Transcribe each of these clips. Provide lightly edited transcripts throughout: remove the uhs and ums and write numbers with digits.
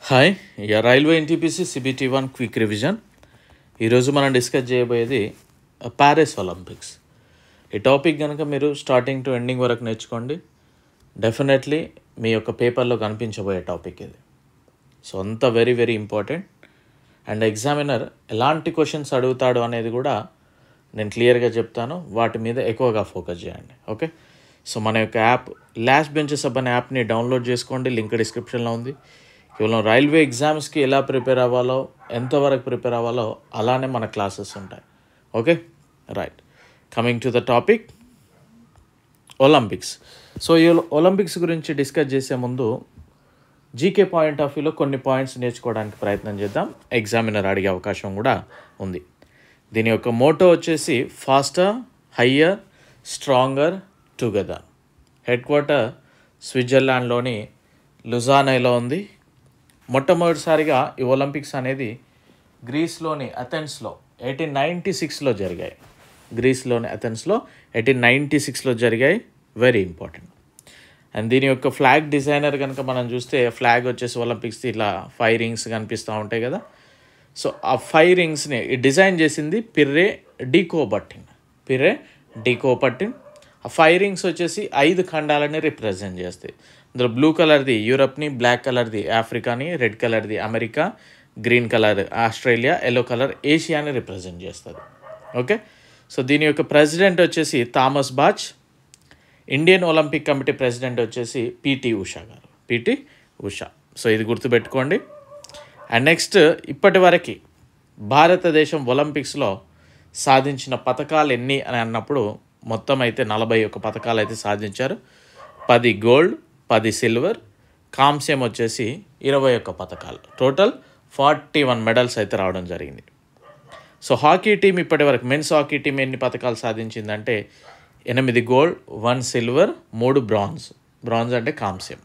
Hi railway NTPC CBT1 quick revision. ఈరోజు మనం discuss చేయబోయేది ప్యారిస్ ఒలింపిక్స్. ఈ టాపిక్ కనుక మీరు స్టార్టింగ్ టు ఎండింగ్ వరకు నేర్చుకోండి, డెఫినెట్లీ మీ యొక్క పేపర్లో కనిపించబోయే టాపిక్ ఇది. సో అంత very very important. And examiner ఎలాంటి క్వశ్చన్స్ అడుగుతాడు అనేది కూడా నేను క్లియర్గా చెప్తాను, వాటి మీద ఎక్కువగా ఫోకస్ చేయండి. ఓకే, సో మన యొక్క యాప్ లాస్ట్ బెంచెస్ అనే యాప్ని డౌన్లోడ్ చేసుకోండి, లింక్ డిస్క్రిప్షన్లో ఉంది. కేవలం రైల్వే ఎగ్జామ్స్కి ఎలా ప్రిపేర్ అవ్వాలో, ఎంతవరకు ప్రిపేర్ అవ్వాలో అలానే మన క్లాసెస్ ఉంటాయి. Okay right, coming to the topic Olympics. So ఈ ఒలింపిక్స్ గురించి డిస్కస్ చేసే ముందు జీకే పాయింట్ ఆఫ్ వ్యూలో కొన్ని పాయింట్స్ నేర్చుకోవడానికి ప్రయత్నం చేద్దాం. ఎగ్జామినర్ అడిగే అవకాశం కూడా ఉంది. దీని యొక్క మోటో వచ్చేసి faster, higher, stronger, together. Head quarter స్విట్జర్లాండ్లోని లుజానైలో ఉంది. మొట్టమొదటిసారిగా ఈ ఒలింపిక్స్ అనేది గ్రీస్లోని అథెన్స్లో 1896లో జరిగాయి. గ్రీస్లోని అథెన్స్లో 1896లో జరిగాయి. Very important. అండ్ దీని యొక్క ఫ్లాగ్ డిజైనర్ కనుక మనం చూస్తే, ఫ్లాగ్ వచ్చేసి ఒలింపిక్స్ ఇట్లా 5 రింగ్స్ కనిపిస్తూ ఉంటాయి కదా. సో ఆ 5 రింగ్స్ని డిజైన్ చేసింది పిర్రే డి కోబర్టిన్. ఆ 5 రింగ్స్ వచ్చేసి 5 ఖండాలని రిప్రజెంట్ చేస్తాయి. అందులో బ్లూ కలర్ది యూరప్ని, బ్లాక్ కలర్ది ఆఫ్రికాని, రెడ్ కలర్ది America, green colour Australia, yellow colour ఏషియాని రిప్రజెంట్ చేస్తుంది. ఓకే, సో దీని యొక్క ప్రెసిడెంట్ వచ్చేసి Thomas Bach. Indian Olympic committee president వచ్చేసి పిటి ఉషా గారు. సో ఇది గుర్తుపెట్టుకోండి. అండ్ నెక్స్ట్, ఇప్పటి వరకు భారతదేశం ఒలింపిక్స్లో సాధించిన పథకాలు ఎన్ని అని అన్నప్పుడు మొత్తం అయితే 41 పథకాలు అయితే సాధించారు. 10 గోల్డ్, 10 సిల్వర్, కాంస్యం వచ్చేసి 21 పథకాలు. టోటల్ 41 మెడల్స్ అయితే రావడం జరిగింది. సో హాకీ టీం ఇప్పటి వరకు, మెన్స్ హాకీ టీం ఎన్ని పథకాలు సాధించిందంటే 8 గోల్డ్, 1 సిల్వర్, 3 బ్రాంజ్ అంటే కాంస్యం.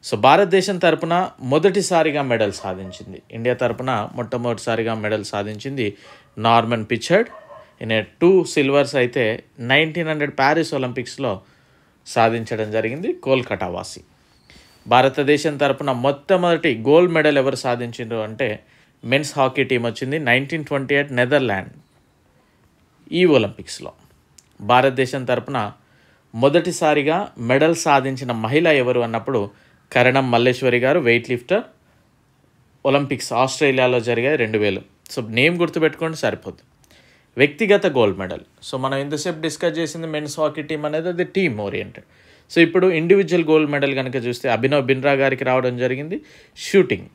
సో భారతదేశం తరపున మొదటిసారిగా మెడల్ సాధించింది, ఇండియా తరపున మొట్టమొదటిసారిగా మెడల్ సాధించింది నార్మన్ పిచర్డ్. ఈయన 2 సిల్వర్స్ అయితే 1900 ప్యారిస్ ఒలింపిక్స్లో సాధించడం జరిగింది. కోల్కతా వాసి. భారతదేశం తరపున మొట్టమొదటి గోల్డ్ మెడల్ ఎవరు సాధించారు అంటే మెన్స్ హాకీ టీం వచ్చింది 1928 నెదర్లాండ్ ఈ ఒలింపిక్స్లో. భారతదేశం తరపున మొదటిసారిగా మెడల్ సాధించిన మహిళ ఎవరు అన్నప్పుడు కరణం మల్లేశ్వరి గారు, వెయిట్ లిఫ్టర్. ఒలింపిక్స్ ఆస్ట్రేలియాలో జరిగాయి 2000. సో నేమ్ గుర్తుపెట్టుకోండి సరిపోతుంది. వ్యక్తిగత గోల్డ్ మెడల్, సో మనం ఇంతసేపు డిస్కస్ చేసింది మెన్స్ హాకీ టీం అనేది, అది టీమ్ ఓరియంటెడ్. సో ఇప్పుడు ఇండివిజువల్ గోల్డ్ మెడల్ కనుక చూస్తే అభినవ్ బింద్రా గారికి రావడం జరిగింది, షూటింగ్.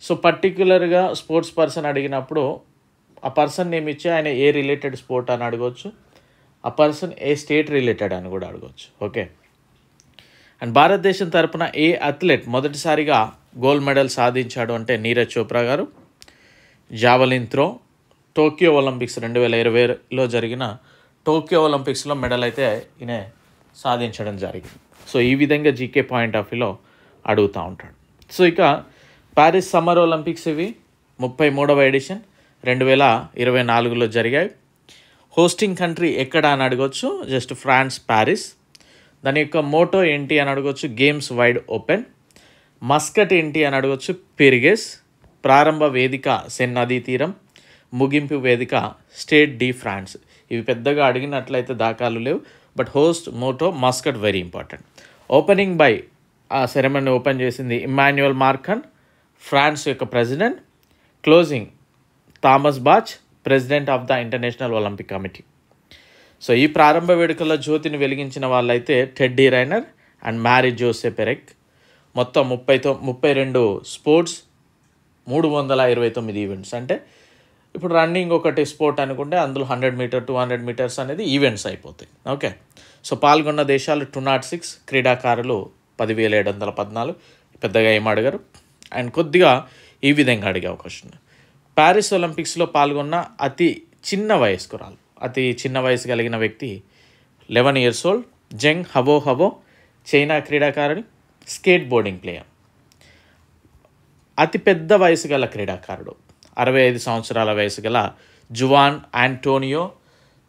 సో పర్టిక్యులర్గా స్పోర్ట్స్ పర్సన్ అడిగినప్పుడు ఆ పర్సన్ నేమ్ ఇచ్చి ఆయన ఏ రిలేటెడ్ స్పోర్ట్ అని అడగవచ్చు, ఆ పర్సన్ ఏ స్టేట్ రిలేటెడ్ అని కూడా అడగవచ్చు. ఓకే, అండ్ భారతదేశం తరపున ఏ అథ్లెట్ మొదటిసారిగా గోల్డ్ మెడల్ సాధించాడు అంటే నీరజ్ చోప్రా గారు. జావలిన్ త్రో, టోక్యో ఒలింపిక్స్ 2020లో జరిగిన టోక్యో ఒలింపిక్స్లో మెడల్ అయితే ఈయన సాధించడం జరిగింది. సో ఈ విధంగా జీకే పాయింట్ ఆఫ్ వ్యూలో అడుగుతూ ఉంటాడు. సో ఇక ప్యారిస్ సమ్మర్ ఒలింపిక్స్ ఇవి 33వ ఎడిషన్ 2024లో జరిగాయి. హోస్టింగ్ కంట్రీ ఎక్కడ అని అడగవచ్చు, జస్ట్ ఫ్రాన్స్, ప్యారిస్. దాని యొక్క మోటో ఏంటి అని అడగవచ్చు, గేమ్స్ వైడ్ ఓపెన్. మస్కట్ ఏంటి అని అడగవచ్చు, పిరిగెస్. ప్రారంభ వేదిక సెన్ నదీ తీరం, ముగింపు వేదిక స్టేట్ డి ఫ్రాన్స్. ఇవి పెద్దగా అడిగినట్లయితే దాఖలు లేవు, but host motto mascot very important. Opening by ఆ సెరమనీ ఓపెన్ చేసింది ఇమ్మాన్యుయల్ మార్కన్, ఫ్రాన్స్ యొక్క president. Closing Thomas Bach, president of the International Olympic Committee. So ఈ ప్రారంభ వేడుకల్లో జ్యోతిని వెలిగించిన వాళ్ళైతే Teddy Riner and Marie Jose Perec. మొత్తం 32 స్పోర్ట్స్, 329 ఈవెంట్స్. అంటే ఇప్పుడు రన్నింగ్ ఒకటి స్పోర్ట్ అనుకుంటే అందులో 100 మీటర్ 200 మీటర్స్ అనేది ఈవెంట్స్ అయిపోతాయి. ఓకే, సో పాల్గొన్న దేశాలు 206, క్రీడాకారులు 10,714. పెద్దగా ఏం అడిగారు. అండ్ కొద్దిగా ఈ విధంగా అడిగే అవకాశం ఉంది. ప్యారిస్ ఒలింపిక్స్లో పాల్గొన్న అతి చిన్న వయసు కలిగిన వ్యక్తి 11 years old, జెంగ్ హవో, చైనా క్రీడాకారుడు, స్కేట్ బోర్డింగ్ ప్లేయర్. అతి పెద్ద వయసు గల క్రీడాకారుడు 65 సంవత్సరాల వయసు గల జువాన్ ఆంటోనియో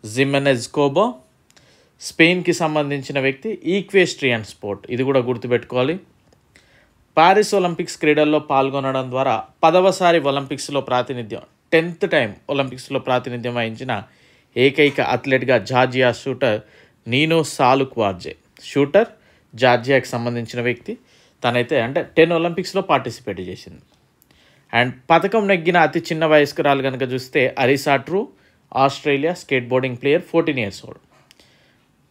జిమెనెజ్ కోబో. స్పెయిన్కి సంబంధించిన వ్యక్తి, ఈక్వేస్ట్రియన్ స్పోర్ట్, ఇది కూడా గుర్తుపెట్టుకోవాలి. పారిస్ ఒలింపిక్స్ క్రీడల్లో పాల్గొనడం ద్వారా 10వసారి ఒలింపిక్స్లో ప్రాతినిధ్యం 10th టైం ఒలింపిక్స్లో ప్రాతినిధ్యం వహించిన ఏకైక అథ్లెట్గా జార్జియా షూటర్ నీనో సాలుక్వార్జే. షూటర్ జార్జియాకి సంబంధించిన వ్యక్తి. తనైతే అంటే 10 ఒలింపిక్స్లో పార్టిసిపేట్ చేసింది. అండ్ పథకం నెగ్గిన అతి చిన్న వయస్కురాలు కనుక చూస్తే Arisa Trew, Australia skateboarding player, 14 years old.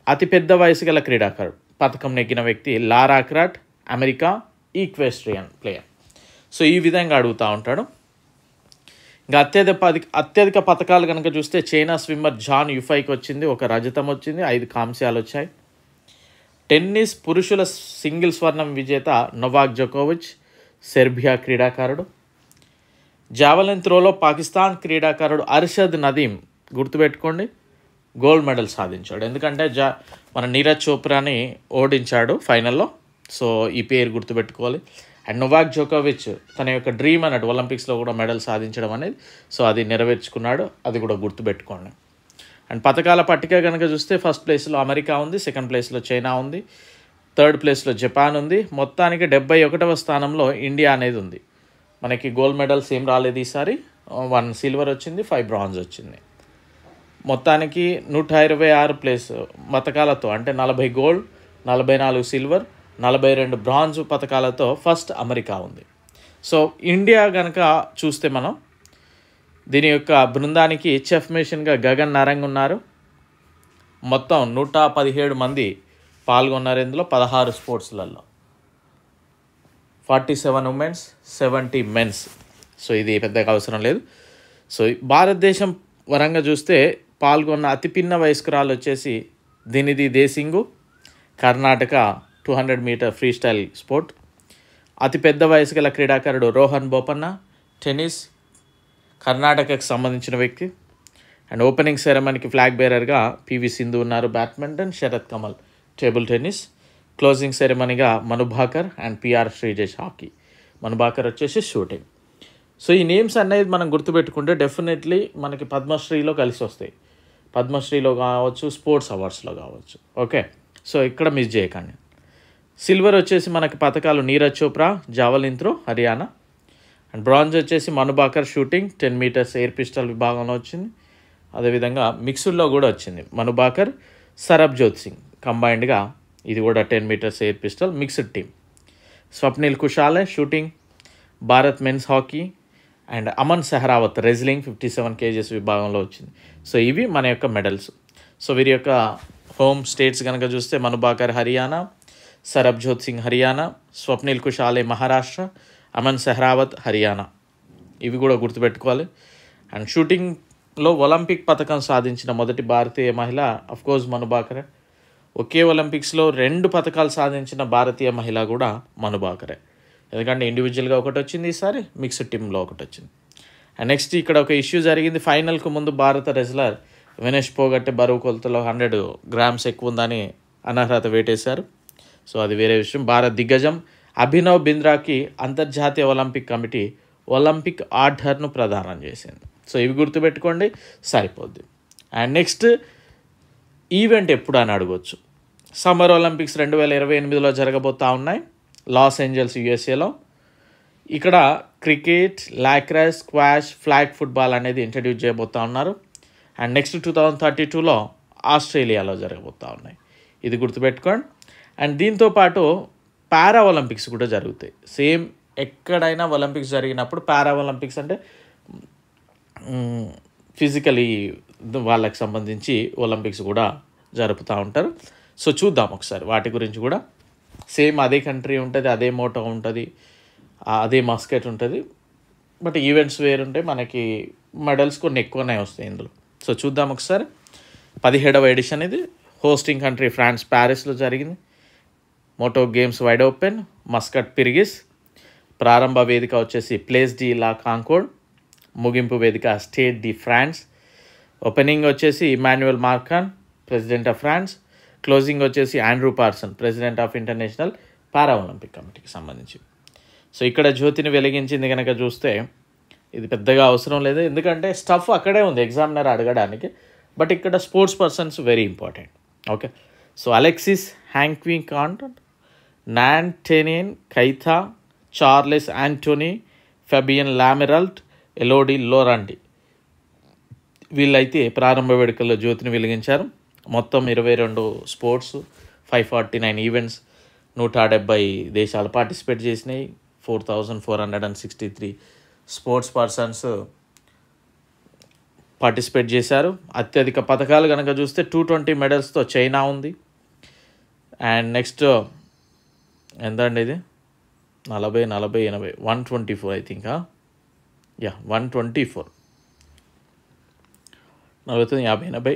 అతి పెద్ద వయసు గల క్రీడాకారుడు పథకం నెగ్గిన వ్యక్తి లారా క్రాట్, అమెరికా ఈక్వెస్ట్రియన్ ప్లేయర్. సో ఈ విధంగా అడుగుతూ ఉంటాడు. ఇంకా అత్యధిక పథకాలు కనుక చూస్తే చైనా స్విమ్మర్ జాన్ యుఫైకి వచ్చింది, 1 రజతం వచ్చింది, 5 కాంస్యాలు వచ్చాయి. టెన్నిస్ పురుషుల సింగిల్ స్వర్ణం విజేత నొవాక్ జోకోవిచ్, సెర్బియా క్రీడాకారుడు. జావలిన్ త్రోలో పాకిస్తాన్ క్రీడాకారుడు అర్షద్ నదీం, గుర్తుపెట్టుకోండి, గోల్డ్ మెడల్ సాధించాడు. ఎందుకంటే మన నీరజ్ చోప్రాని ఓడించాడు ఫైనల్లో. సో ఈ పేరు గుర్తుపెట్టుకోవాలి. అండ్ నొవాక్ జోకోవిచ్ తన యొక్క డ్రీమ్ అన్నట్టు ఒలింపిక్స్లో కూడా మెడల్ సాధించడం అనేది, సో అది నెరవేర్చుకున్నాడు, అది కూడా గుర్తుపెట్టుకోండి. అండ్ పథకాల పట్టిక కనుక చూస్తే ఫస్ట్ ప్లేస్లో అమెరికా ఉంది, సెకండ్ ప్లేస్లో చైనా ఉంది, థర్డ్ ప్లేస్లో జపాన్ ఉంది. మొత్తానికి 71వ స్థానంలో ఇండియా అనేది ఉంది. మనకి గోల్డ్ మెడల్స్ ఏం రాలేదు ఈసారి. 1 సిల్వర్ వచ్చింది, 5 బ్రాంజ్ వచ్చింది. మొత్తానికి 126 ప్లేస్ పథకాలతో అంటే 40 గోల్డ్, 44 సిల్వర్, 42 బ్రాంజ్ పథకాలతో ఫస్ట్ అమెరికా ఉంది. సో ఇండియా కనుక చూస్తే మనం దీని యొక్క బృందానికి చెఫ్ మిషన్గా గగన్ నారంగ్ ఉన్నారు. మొత్తం 117 మంది పాల్గొన్నారు ఇందులో 16 స్పోర్ట్స్లలో, 47 ఉమెన్స్, 70 మెన్స్. సో ఇది పెద్దగా అవసరం లేదు. సో భారతదేశం వరంగా చూస్తే పాల్గొన్న అతి పిన్న వయస్కురాలు వచ్చేసి Dhinidhi Desinghu, Karnataka 200 metre freestyle sport. అతి పెద్ద వయసు గల క్రీడాకారుడు రోహన్ బోపన్న, టెన్నిస్, కర్ణాటకకు సంబంధించిన వ్యక్తి. అండ్ ఓపెనింగ్ సెరమనీకి ఫ్లాగ్ బేరర్గా పివి సింధు ఉన్నారు, badminton, Sharath Kamal table tennis. Closing సెరమనీగా Manu Bhaker and PR Sreejesh hockey. Manu Bhaker వచ్చేసి షూటింగ్. సో ఈ నేమ్స్ అనేది మనం గుర్తుపెట్టుకుంటే డెఫినెట్లీ మనకి పద్మశ్రీలో కలిసి వస్తాయి. పద్మశ్రీలో కావచ్చు, స్పోర్ట్స్ అవార్డ్స్లో కావచ్చు. ఓకే, సో ఇక్కడ మిస్ చేయకండి. సిల్వర్ వచ్చేసి మనకి పథకాలు Neeraj Chopra javelin throw Haryana. And bronze వచ్చేసి Manu Bhaker shooting 10 metres air pistol విభాగంలో వచ్చింది. అదేవిధంగా మిక్స్డ్లో కూడా వచ్చింది మనుభాకర్, సరబ్జోత్ సింగ్ కంబైన్డ్గా, ఇది కూడా 10 metres air pistol mixed team. Swapnil Kusale shooting, Bharat men's hockey. And Aman Sehrawat wrestling 57 kgs విభాగంలో వచ్చింది. సో ఇవి మన యొక్క మెడల్స్. సో వీరి యొక్క హోమ్ స్టేట్స్ కనుక చూస్తే మనుభాకర్ హర్యానా, సరబ్జోత్ సింగ్ హర్యానా, స్వప్నిల్ కుషాలే మహారాష్ట్ర, అమన్ సెహ్రావత్ హర్యానా. ఇవి కూడా గుర్తుపెట్టుకోవాలి. అండ్ షూటింగ్లో ఒలింపిక్ పథకం సాధించిన మొదటి భారతీయ మహిళ అఫ్కోర్స్ మనుభాకరే. ఒకే ఒలింపిక్స్లో 2 పథకాలు సాధించిన భారతీయ మహిళ కూడా మనుభాకరే. ఎందుకంటే ఇండివిజువల్గా ఒకటి వచ్చింది, ఈసారి మిక్స్డ్ టీంలో ఒకటి వచ్చింది. అండ్ నెక్స్ట్ ఇక్కడ ఒక ఇష్యూ జరిగింది. ఫైనల్కు ముందు భారత రెజ్లర్ వినేష్ పోగట్టే బరువు కొలతలో 100 grams ఎక్కువ ఉందని అనర్హత వేటేశారు. సో అది వేరే విషయం. భారత్ దిగ్గజం అభినవ్ బింద్రాకి అంతర్జాతీయ ఒలింపిక్ కమిటీ ఒలింపిక్ ఆర్డర్ను ప్రదానం చేసింది. సో ఇవి గుర్తుపెట్టుకోండి, సరిపోద్ది. అండ్ నెక్స్ట్ ఈవెంట్ ఎప్పుడు అని అడగవచ్చు. సమ్మర్ ఒలింపిక్స్ 2028లో జరగబోతూ ఉన్నాయి లాస్ ఏంజల్స్ యూఎస్ఏలో. ఇక్కడ cricket, lacrosse, squash, flag football అనేది ఇంట్రడ్యూస్ చేయబోతూ ఉన్నారు. అండ్ నెక్స్ట్ 2032లో ఆస్ట్రేలియాలో జరగబోతూ ఉన్నాయి. ఇది గుర్తుపెట్టుకోండి. అండ్ దీంతోపాటు పారా ఒలింపిక్స్ కూడా జరుగుతాయి. సేమ్ ఎక్కడైనా ఒలింపిక్స్ జరిగినప్పుడు పారా ఒలింపిక్స్ అంటే ఫిజికలీ వాళ్ళకి సంబంధించి ఒలింపిక్స్ కూడా జరుపుతూ ఉంటారు. సో చూద్దాం ఒకసారి వాటి గురించి కూడా. సేమ్ అదే కంట్రీ ఉంటుంది, అదే మోటో ఉంటుంది, అదే మస్కెట్ ఉంటుంది, బట్ ఈవెంట్స్ వేరుంటాయి. మనకి మెడల్స్ కొన్ని ఎక్కువనే వస్తాయి ఇందులో. సో చూద్దాం ఒకసారి. 17వ ఎడిషన్ ఇది. హోస్టింగ్ కంట్రీ ఫ్రాన్స్, ప్యారిస్లో జరిగింది. Motto games wide open, mascot Phryges. ప్రారంభ వేదిక వచ్చేసి ప్లేస్ డి లా కాంకోర్డ్, ముగింపు వేదిక స్టేట్ డి ఫ్రాన్స్. ఓపెనింగ్ వచ్చేసి Emmanuel Macron, president of France. Closing వచ్చేసి Andrew Parson, president of international Paralympic కమిటీకి సంబంధించి. సో ఇక్కడ జ్యోతిని వెలిగించింది కనుక చూస్తే ఇది పెద్దగా అవసరం లేదు, ఎందుకంటే స్టఫ్ అక్కడే ఉంది ఎగ్జామినర్ అడగడానికి. బట్ ఇక్కడ sports persons very important. Okay, so Alexis Hanquinquant, Nantenin Keita, Charles Antoine, Fabien Lamirault, Elodie Lorandi వీళ్ళైతే ప్రారంభ వేడుకల్లో జ్యోతిని వెలిగించారు. మొత్తం 22 స్పోర్ట్స్, 549 ఈవెంట్స్, 170 దేశాలు పార్టిసిపేట్ చేసినాయి. 4463 స్పోర్ట్స్ పర్సన్స్ పార్టిసిపేట్ చేశారు. అత్యధిక పథకాలు కనుక చూస్తే 220 మెడల్స్తో చైనా ఉంది. అండ్ నెక్స్ట్ ఎంతండి ఇది 40 80 124 ఐ థింక్ 124 40 50 80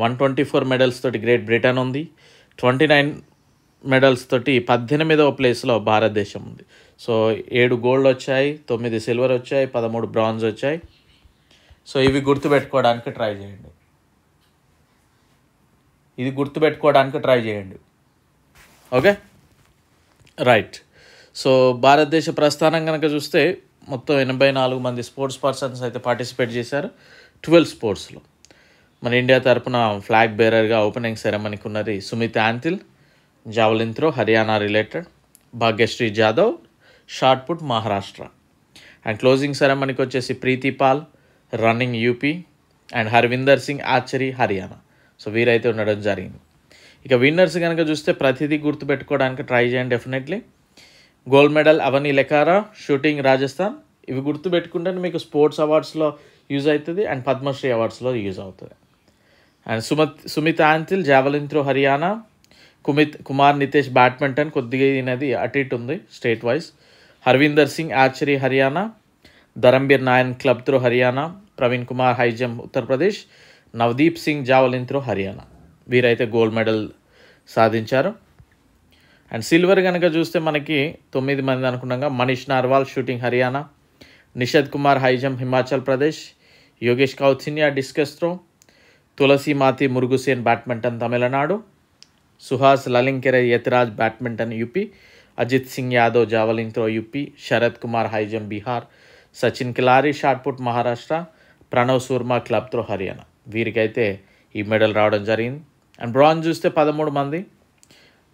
124 మెడల్స్ తోటి గ్రేట్ బ్రిటన్ ఉంది. 29 మెడల్స్ తోటి 18వ ప్లేస్లో భారతదేశం ఉంది. సో 7 గోల్డ్ వచ్చాయి, 9 సిల్వర్ వచ్చాయి, 13 బ్రాంజ్ వచ్చాయి. సో ఇవి గుర్తుపెట్టుకోవడానికి ట్రై చేయండి. Okay right. సో భారతదేశ ప్రస్థానం కనుక చూస్తే మొత్తం 84 మంది స్పోర్ట్స్ పర్సన్స్ అయితే పార్టిసిపేట్ చేశారు 12 స్పోర్ట్స్లో. మన ఇండియా తరపున ఫ్లాగ్ బేరర్గా ఓపెనింగ్ సెరమనీకి ఉన్నది Sumit Antil, javelin throw Haryana related, Bhagyashree Jadhav shot put Maharashtra. And closing సెరమనీకి వచ్చేసి Preeti Pal running UP and Harvinder Singh archery Haryana. So వీరైతే ఉండడం జరిగింది. ఇక విన్నర్స్ కనుక చూస్తే ప్రతిదీ గుర్తుపెట్టుకోవడానికి ట్రై చేయండి definitely. Gold medal Avani Lekhara shooting Rajasthan. ఇవి గుర్తుపెట్టుకుంటే మీకు స్పోర్ట్స్ అవార్డ్స్లో యూజ్ అవుతుంది అండ్ పద్మశ్రీ అవార్డ్స్లో యూజ్ అవుతుంది. And Sumit Antil javelin throw Haryana, Kumar Nitesh badminton కొద్దిగా అయినది అటు ఇటు ఉంది state wise, Harvinder Singh archery Haryana, Dharambir Nain club throw Haryana, Praveen Kumar high jump Uttar Pradesh, Navdeep Singh javelin throw Haryana. వీరైతే గోల్డ్ మెడల్ సాధించారు. అండ్ సిల్వర్ కనుక చూస్తే మనకి 9 మంది అనుకున్నాగా Manish Narwal shooting Haryana, Nishad Kumar high jump Himachal Pradesh, Yogesh Kathuniya discus throw, Thulasimathi Murugesan badminton Tamil Nadu, Suhas Lalinakere Yathiraj badminton UP, Ajeet Singh Yadav javelin throw UP, Sharad Kumar high jump Bihar, Sachin Khilari shot put Maharashtra, Pranav Soorma club throw Haryana. వీరికైతే ఈ medal రావడం జరిగింది. అండ్ బ్రాంజ్ చూస్తే 13 మంది.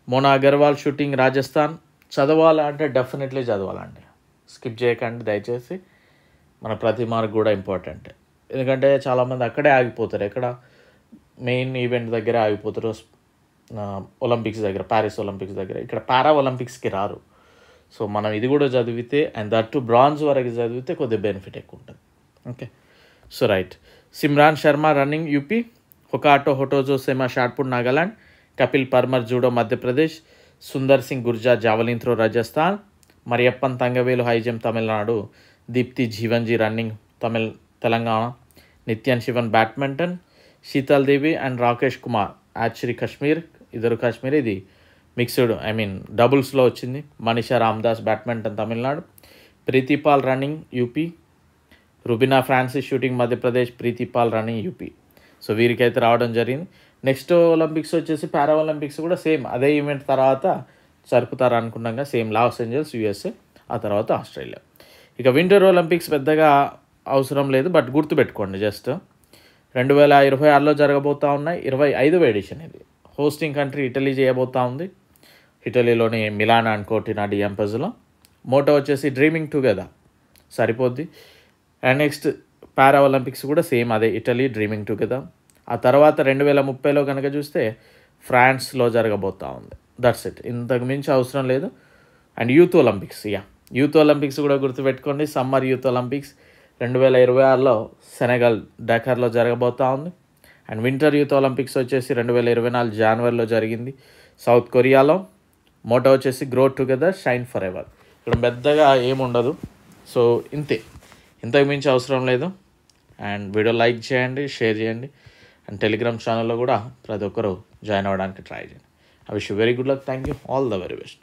మోనా అగర్వాల్ షూటింగ్ రాజస్థాన్. చదవాలంటే డెఫినెట్లీ చదవాలండి, స్కిప్ చేయకండి దయచేసి. మన ప్రతి మార్క్ కూడా ఇంపార్టెంట్, ఎందుకంటే చాలామంది అక్కడే ఆగిపోతారు. ఎక్కడ మెయిన్ ఈవెంట్ దగ్గర ఆగిపోతారు, ఒలింపిక్స్ దగ్గర, ప్యారిస్ ఒలింపిక్స్ దగ్గర. ఇక్కడ పారా ఒలింపిక్స్కి రారు. సో మనం ఇది కూడా చదివితే అండ్ దట్ టు బ్రాంజ్ వరకు చదివితే కొద్దిగా బెనిఫిట్ ఎక్కువ ఉంటుంది. Okay so right. Simran Sharma running UP, Hokato Hotozhe Sema shot put Nagaland, Kapil Parmar judo Madhya Pradesh, Sundar Singh Gurjar javelin throw Rajasthan, Mariyappan Thangavelu high jump Tamil Nadu, Deepthi Jeevanji running Telangana, Nithya Sivan badminton, Sheetal Devi and Rakesh Kumar archery Kashmir. ఇద్దరు కాశ్మీర్, ఇది మిక్స్డ్ డబుల్స్లో వచ్చింది. Manisha Ramadass badminton Tamil Nadu, Preeti Pal running UP, Rubina Francis shooting Madhya Pradesh, Preeti Pal running UP. So వీరికైతే రావడం జరిగింది. నెక్స్ట్ ఒలింపిక్స్ వచ్చేసి పారా ఒలింపిక్స్ కూడా సేమ్ అదే ఈవెంట్ తర్వాత జరుపుతారు అనుకున్నాగా, సేమ్ లాస్ ఏంజల్స్ యూఎస్ఏ, ఆ తర్వాత ఆస్ట్రేలియా. ఇక వింటర్ ఒలింపిక్స్ పెద్దగా అవసరం లేదు, బట్ గుర్తుపెట్టుకోండి జస్ట్ 2026లో జరగబోతూ ఉన్నాయి. 25వ ఎడిషన్ ఇది. హోస్టింగ్ కంట్రీ ఇటలీ చేయబోతూ ఉంది. ఇటలీలోని మిలాన్ అండ్ కోర్టినా డియాంపజ్లో. మోటో వచ్చేసి డ్రీమింగ్ టుగెదర్, సరిపోద్ది. అండ్ నెక్స్ట్ పారా ఒలింపిక్స్ కూడా సేమ్ అదే, ఇటలీ డ్రీమింగ్ టుగెదర్. ఆ తర్వాత 2030లో కనుక చూస్తే ఫ్రాన్స్లో జరగబోతూ ఉంది. దట్స్ ఇట్, ఇంతకు మించి అవసరం లేదు. And youth Olympics, youth Olympics కూడా గుర్తుపెట్టుకోండి. సమ్మర్ యూత్ ఒలింపిక్స్ 2026లో సెనెగల్ డకార్లో జరగబోతూ ఉంది. అండ్ వింటర్ యూత్ ఒలింపిక్స్ వచ్చేసి 2024 జనవరిలో జరిగింది సౌత్ కొరియాలో. మోటో వచ్చేసి grow together shine for ever. ఇక్కడ పెద్దగా ఏముండదు. సో ఇంతకు మించి అవసరం లేదు. అండ్ వీడియో లైక్ చేయండి, షేర్ చేయండి. అండ్ టెలిగ్రామ్ ఛానల్లో కూడా ప్రతి ఒక్కరు జాయిన్ అవ్వడానికి ట్రై చేయండి. I wish you very good luck. Thank you. All the very best.